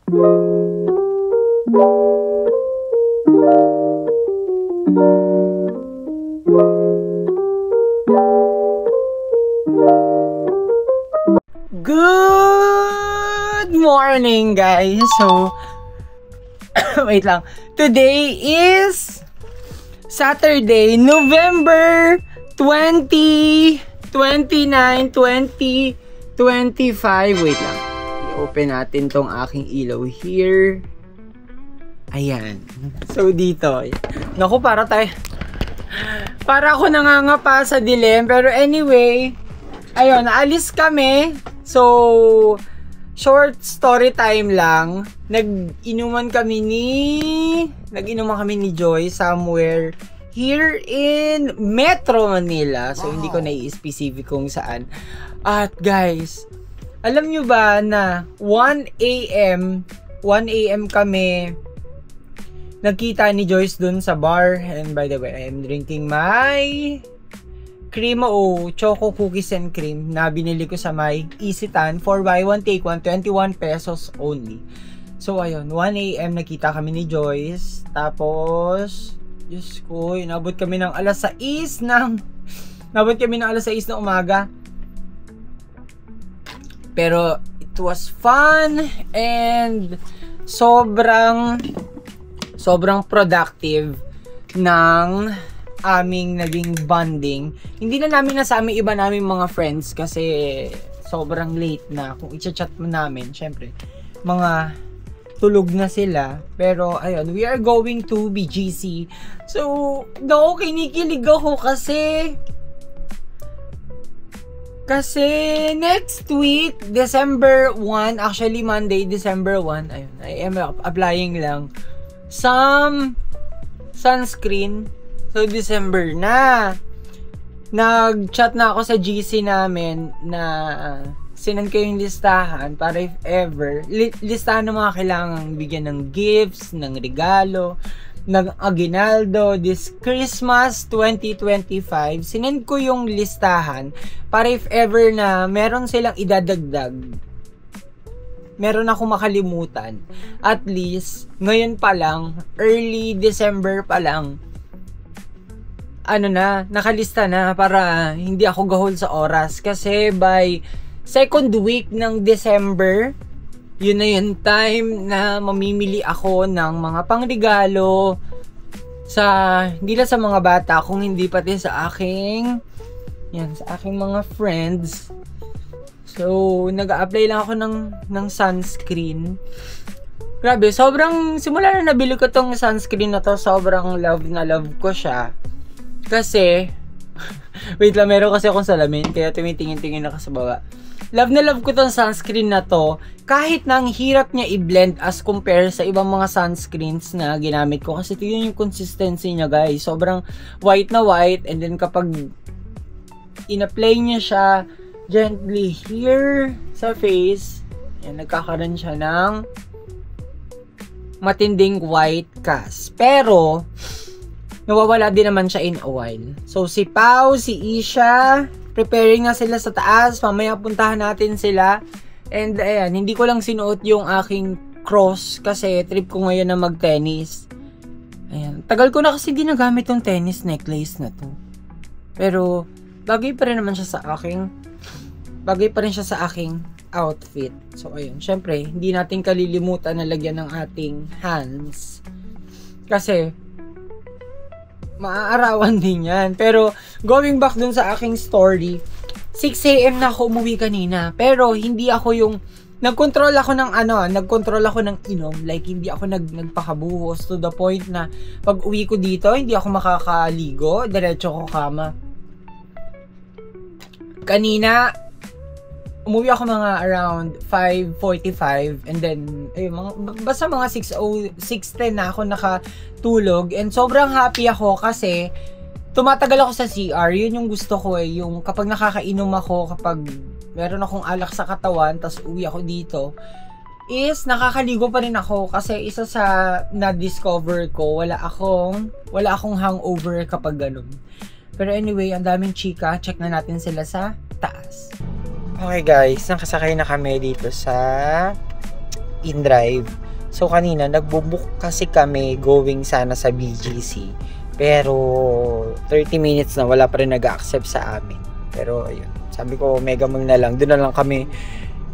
Good morning, guys. So, wait lang. Today is Saturday, November 20, 29, 2025. Wait lang. I-open natin tong aking ilaw here. Ayan. So, dito. Naku, para ako nangangapa sa dilim. Pero anyway, ayun, naalis kami. So, short story time lang. Nag-inuman kami ni Joy somewhere here in Metro Manila. So, hindi ko na-i-specific kung saan. At guys, alam nyo ba na 1 a.m. kami nagkita ni Joyce dun sa bar. And by the way, I am drinking my cream o choco cookies and cream na binili ko sa may Isitan for buy one take one, 21 pesos only. So ayun, 1 a.m. nakita kami ni Joyce. Tapos Diyos ko, inabot kami ng alas 6 ng umaga. Pero it was fun and sobrang productive ng aming naging bonding. Hindi na namin nasama iba naming mga friends kasi sobrang late na. Kung i-chat mo namin, syempre, mga tulog na sila. Pero, ayun, we are going to BGC. So, kinikilig ako kasi next week, December 1, actually Monday, December 1, ayun, I am applying lang some sunscreen. So, December na. Nag-chat na ako sa GC namin na sinend ko yung listahan para if ever, listahan ng mga kailangang bigyan ng gifts, ng regalo, ng aguinaldo, this Christmas 2025. Sinend ko yung listahan para if ever na meron silang idadagdag, meron ako makalimutan. At least, ngayon pa lang, early December pa lang, nakalista na para hindi ako gahol sa oras. Kasi by second week ng December, yun na yung time na mamimili ako ng mga pangregalo hindi lang sa mga bata, kung hindi pati sa aking mga friends. So, nag-a-apply lang ako ng sunscreen. Grabe, simula na nabili ko tong sunscreen na to, sobrang love ko siya. Kasi, wait lang, meron kasi akong salamin, kaya tumitingin-tingin ako sa baba. Love na love ko tong sunscreen na to, kahit na ang hirap niya i-blend as compare sa ibang mga sunscreens na ginamit ko. Kasi tignan yung consistency niya, guys. Sobrang white na white, and then kapag in-apply niya siya gently here sa face, yan, nagkakaroon siya ng matinding white cast. Pero, nawawala din naman siya in a while. So, si Pau, si Isha, preparing na sila sa taas. Mamaya puntahan natin sila. And, ayan, hindi ko lang sinuot yung aking cross kasi trip ko ngayon na mag-tennis. Ayan, tagal ko na kasi ginagamit yung tennis necklace na to. Pero, bagay pa rin siya sa aking outfit. So, ayun, syempre, hindi natin kalilimutan na lagyan ng ating hands. Kasi, maaarawan din yan. Pero, going back dun sa aking story, 6 a.m. na ako umuwi kanina. Pero, hindi ako yung, nagkontrol ako ng inom. Like, hindi ako nagpakabuhos to the point na, pag uwi ko dito, hindi ako makakaligo. Diretso ko kama. Kanina, umuwi ako mga around 5:45 and then basta mga 6:10 na ako nakatulog, and sobrang happy ako kasi tumatagal ako sa CR. Yun yung gusto ko yung kapag nakakainom ako, kapag meron akong alak sa katawan tas uwi ako dito, is nakakaligo pa rin ako kasi isa sa na-discover ko, wala akong hangover kapag ganun. Pero anyway, ang daming chika. Check na natin sila sa taas. Okay guys, nakasakay na kami dito sa in-drive. So kanina nagbo-book kasi kami going sana sa BGC. Pero 30 minutes na wala pa rin nag-accept sa amin. Pero ayun, sabi ko Mega Mall na lang. Doon na lang kami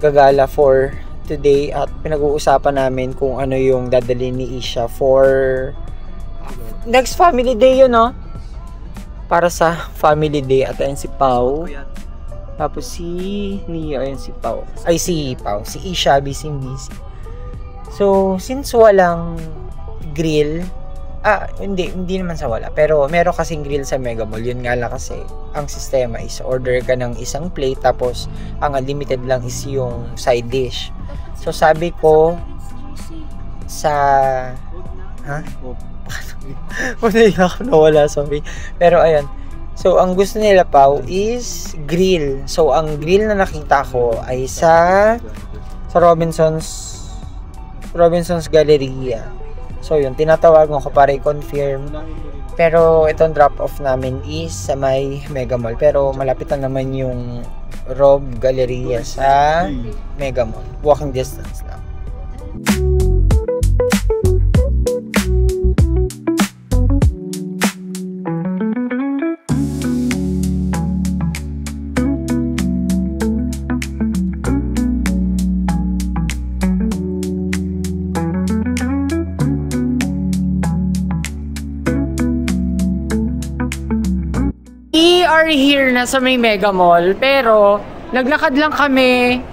gagala for today at pinag-uusapan namin kung ano yung dadalhin ni Isha for next family day yun, no? Para sa family day. At ayun si Pau. Tapos si Nia, ayun si Pau. Ay, si Pau. Si Isha, busy. So, since walang grill, hindi naman sa wala. Pero meron kasing grill sa Mega Mall. Yun nga lang kasi, ang sistema is order ka ng isang plate, tapos ang unlimited lang is yung side dish. So, sabi ko, ako nawala, sorry. Pero ayun. So, ang gusto nila Pau is grill. So, ang grill na nakita ko ay sa Robinson's Galleria. So, yun. Tinatawagan ko para i-confirm. Pero, itong drop-off namin is sa may Mega Mall. Pero, malapit na naman yung Rob Galleria sa Mega Mall. Walking distance lang. We are here na sa may Mega Mall, pero naglakad lang kami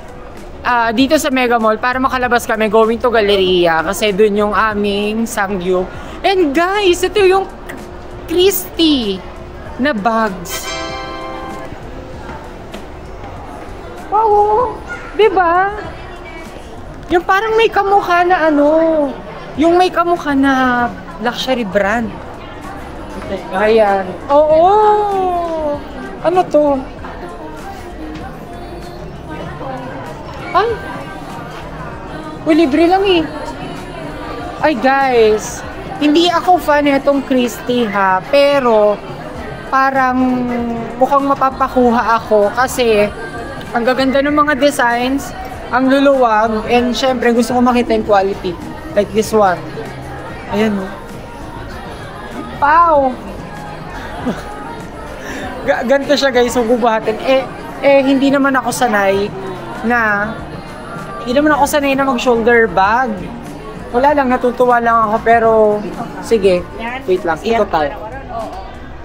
dito sa Mega Mall para makalabas kami going to Galleria kasi dun yung aming Sangyup. And guys, ito yung Christie na bags. Wow! Diba? Yung parang may kamukha na yung may kamukha na luxury brand. Ayan. Oo! Ano to? Ay! Uy, libre lang eh. Ay guys, hindi ako fan itong Christie ha, pero parang mukhang mapapakuha ako kasi ang gaganda ng mga designs, ang luluwag, and syempre gusto ko makita yung quality. Like this one. Ayan o. Wow! Ganito siya guys, hugubahatin. Hindi naman ako sanay na mag-shoulder bag. Wala lang, natutuwa lang ako, pero sige, wait lang, ikot tayo.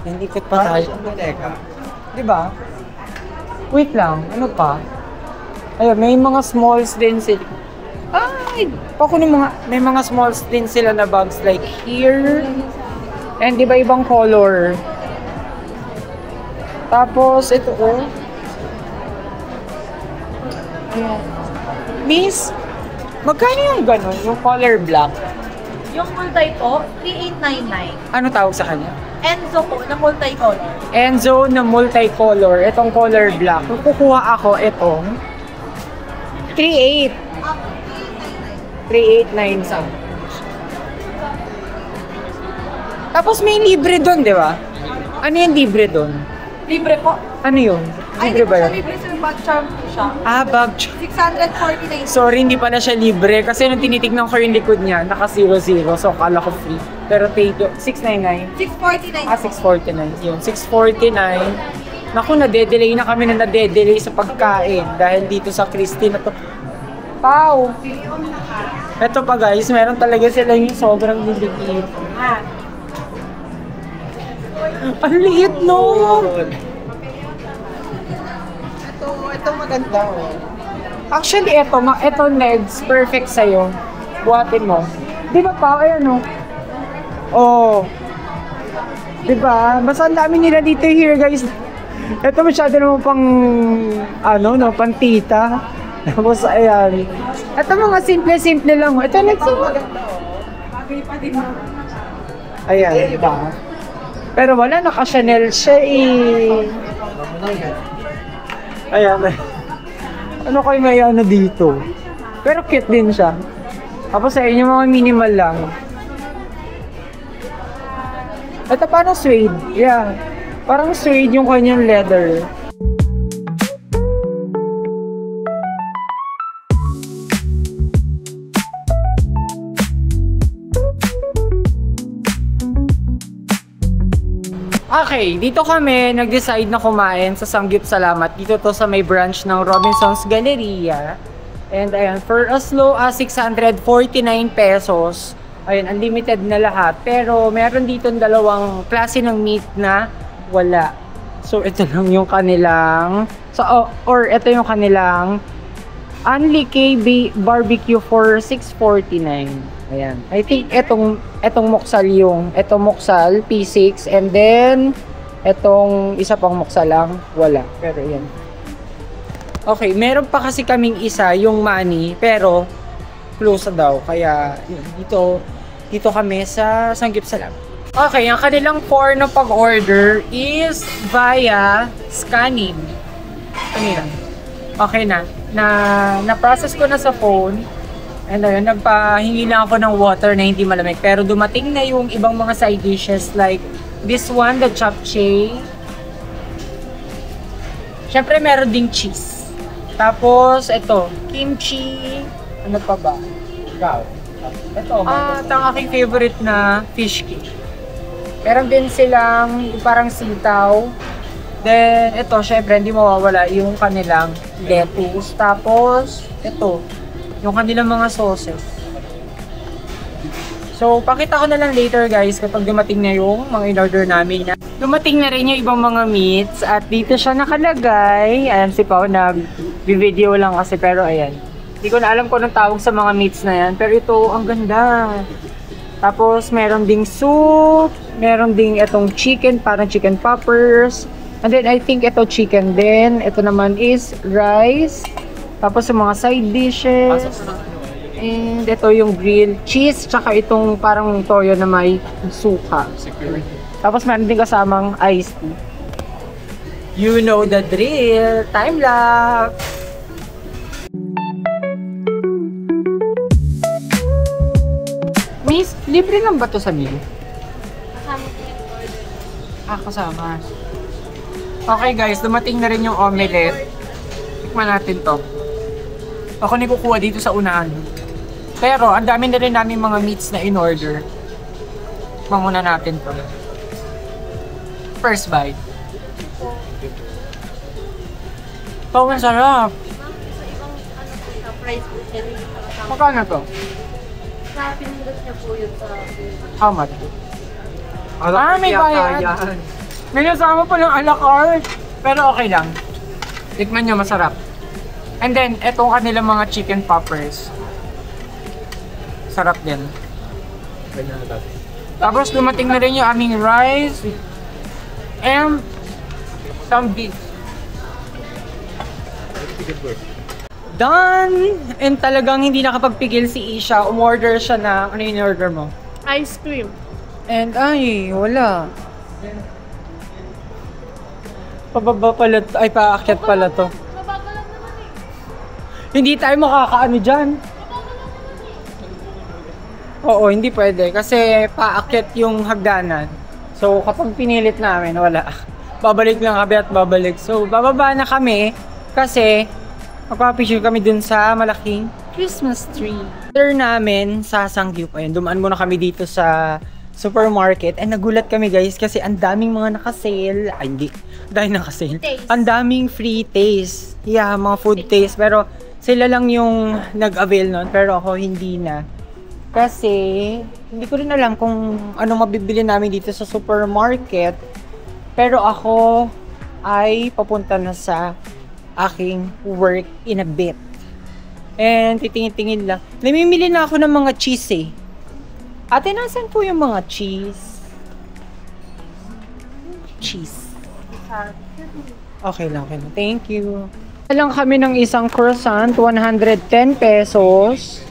Ikot pa tayo. Diba? Wait lang, ano pa? Ayun, may mga smalls din sila. Ay! May mga smalls din sila na bags like here. And diba ibang color. Tapos, ito Ayan. Miss, magkano yung gano'n? Yung color black? Yung multi po, 3899. Ano tawag sa kanya? Enzo po, na multicolor. Enzo na multicolor. Itong color black. Kung kukuha ako itong 38. 3899. Tapos may libre doon, di ba? Ano yung libre doon? Libre po. Ano yun? Libre ba yun? Libre sa bag charm po siya. Bag charm. 649. Sorry, hindi pala siya libre. Kasi nung tinitignan ko yung likod niya, naka 00. So, akala ko free. Pero take 699. 649. 649. Yun, 649. Naku, nade-delay na kami na nade-delay sa pagkain. Dahil dito sa Christie na to. Pau! Ito pa guys, meron talaga sila yung sobrang liligit. Ang liit no! Ito maganda oh. Actually, ito legs, perfect sa'yo. Buhatin mo. Di ba pa? Ayan oh. Oh. Di ba? Basta ang dami nila dito here guys. Ito masyado naman pang, pang tita. Tapos ayan. Ito mga simple-simple lang. Ito legs oh. Ayan, di ba? Pero wala, naka-Chanel siya eh. Ayan. Ano kayo may dito? Pero cute din siya. Tapos sa inyo mga minimal lang. Ito parang suede. Yeah. Parang suede yung kanyang leather. Okay, dito kami nag-decide na kumain sa Sanggip Salamat. Dito to sa may branch ng Robinson's Galleria. And ayan, for as low as 649 pesos. Ayun, unlimited na lahat. Pero meron dito dalawang klase ng meat na wala. So ito lang yung kanilang, or ito yung kanilang Unli KB barbecue for 649. Ayan. I think etong muksal etong muksal P6 and then etong isa pang muksal lang wala. Pero yan. Okay, meron pa kasi kaming isa yung money pero close na daw. Kaya yun, dito kami sa Sanggip Salamat. Okay, ang kanilang core na pag-order is via scanning. Ano yan? Okay na-process ko na sa phone. And ayun, nagpahingi lang ako ng water na hindi malamig. Pero dumating na yung ibang mga side dishes like this one, the japchae. Siyempre meron ding cheese. Tapos ito, kimchi. Ano pa ba? Ikaw. Ito, at ang aking favorite na fish cake. Meron din silang parang sitaw. Then, ito, syempre, hindi mawawala yung kanilang lettuce. Tapos, ito, yung kanilang mga sauces. So, pakita ko na lang later, guys, kapag dumating na yung mga in-order namin. Dumating na rin yung ibang mga meats. At dito siya nakalagay. Ayan, si Pao, nag-video lang kasi, pero ayan. Hindi ko na alam kung anong tawag sa mga meats na yan. Pero ito, ang ganda. Tapos, meron ding soup. Meron ding itong chicken, parang chicken poppers. And then, I think ito chicken din. Ito naman is rice. Tapos, yung mga side dishes. And ito yung grilled cheese. Tsaka itong parang toyo na may suka. Tapos, meron din kasamang iced tea. You know the drill. Time lapse. Miss, libre lang ba to sa meal? Kasama ko yung order. Kasama. Okay guys, dumating na rin yung omelette. Tikman natin to. Ako na kukuha dito sa unahan. Pero, ang dami na rin namin mga meats na in-order. Manguna natin to. First bite. Oh, ang sarap. Sa ibang price po siya rin. Magkano to? Sa pinindot niya po yun sa... How much? May bayad. May nasama pa ng a la carte. Pero okay lang. Tikman nyo, masarap. And then, etong kanilang mga chicken poppers. Sarap din. Tapos dumating na rin yung aming rice. And some beef. Done! And talagang hindi nakapagpigil si Isha. Umorder siya na, ano yung order mo? Ice cream. And ay, wala. Pababa pala, ay paakyat pala to. Mabagal lang naman eh. Hindi tayo makakaano dyan. Oo, hindi pwede kasi paakyat yung hagdanan. So kapag pinilit namin, wala. Babalik lang kami at babalik. So bababa na kami kasi magpapicture kami dun sa malaking Christmas tree. After namin sa Sanggip, ayun, dumaan muna kami dito sa supermarket. And nagulat kami guys kasi ang daming mga naka-sale. Ay hindi, dahil naka-sale. Ang daming free taste. Yeah, mga food taste. Pero sila lang yung nag-avail nun. Pero ako hindi na. Kasi hindi ko rin alam kung ano mabibili namin dito sa supermarket. Pero ako ay papunta na sa aking work in a bit. And titingin-tingin lang. Namimili na ako ng mga cheese eh. Ate, nasan po yung mga cheese? Cheese. Okay lang, okay lang. Thank you. Lang kami ng isang croissant, 110 pesos.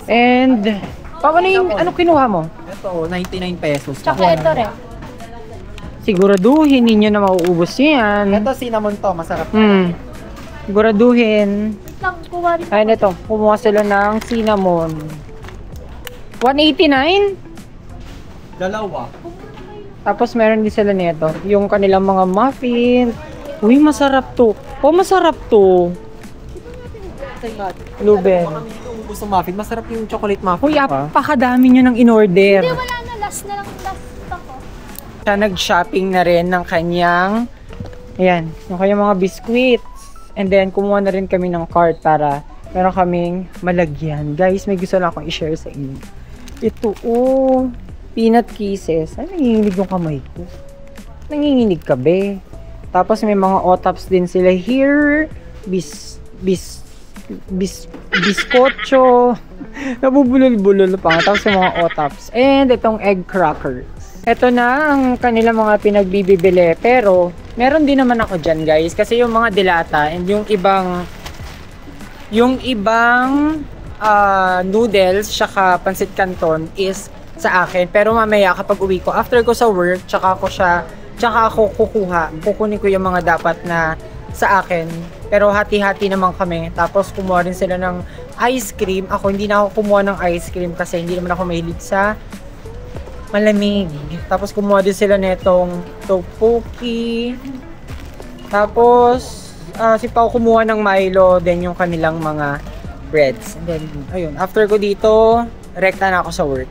And, paano yung, ano kinuha mo? Ito, 99 pesos. Tsaka ito rin. Siguraduhin ninyo na mauubos yan. Ito, cinnamon to. Masarap. Siguraduhin. Lang, kuha rin. Ayun ito, kumuha sila ng cinnamon. 189? Dalawa. Tapos meron din sila nito, yung kanilang mga muffin. Uy, masarap to. Oh, masarap to. Luben. Gusto muffin. Masarap yung chocolate muffin. Uy, apakadami nyo ng in-order. Hindi, wala na. Last na lang. Last ako. Siya nag-shopping na rin ng kanyang, ayan, yung kanyang mga biscuits. And then, kumuha na rin kami ng cart para meron kaming malagyan. Guys, may gusto lang akong i-share sa inyo. Ito, peanut kisses. Ay, nanginginig yung kamay ko. Nanginginig ka, be. Tapos, may mga otaps din sila here. Biskotso. Nabubulol-bulol pa nga. Tapos, yung mga otaps. And, itong egg crackers. Ito na ang kanilang mga pinagbibili. Pero, meron din naman ako dyan, guys. Kasi yung mga dilata and yung ibang noodles tsaka pansit canton is sa akin. Pero mamaya kapag uwi ko, after ko sa work, tsaka ako kukunin ko yung mga dapat na sa akin. Pero hati-hati naman kami. Tapos kumuha rin sila ng ice cream. Ako hindi na ako kumuha ng ice cream kasi hindi naman ako mahilig sa malamig. Tapos kumuha din sila netong tteokbokki. Tapos si Pao kumuha ng Milo, then yung kanilang mga breads. And then ayun, after ko dito, rekta na ako sa work.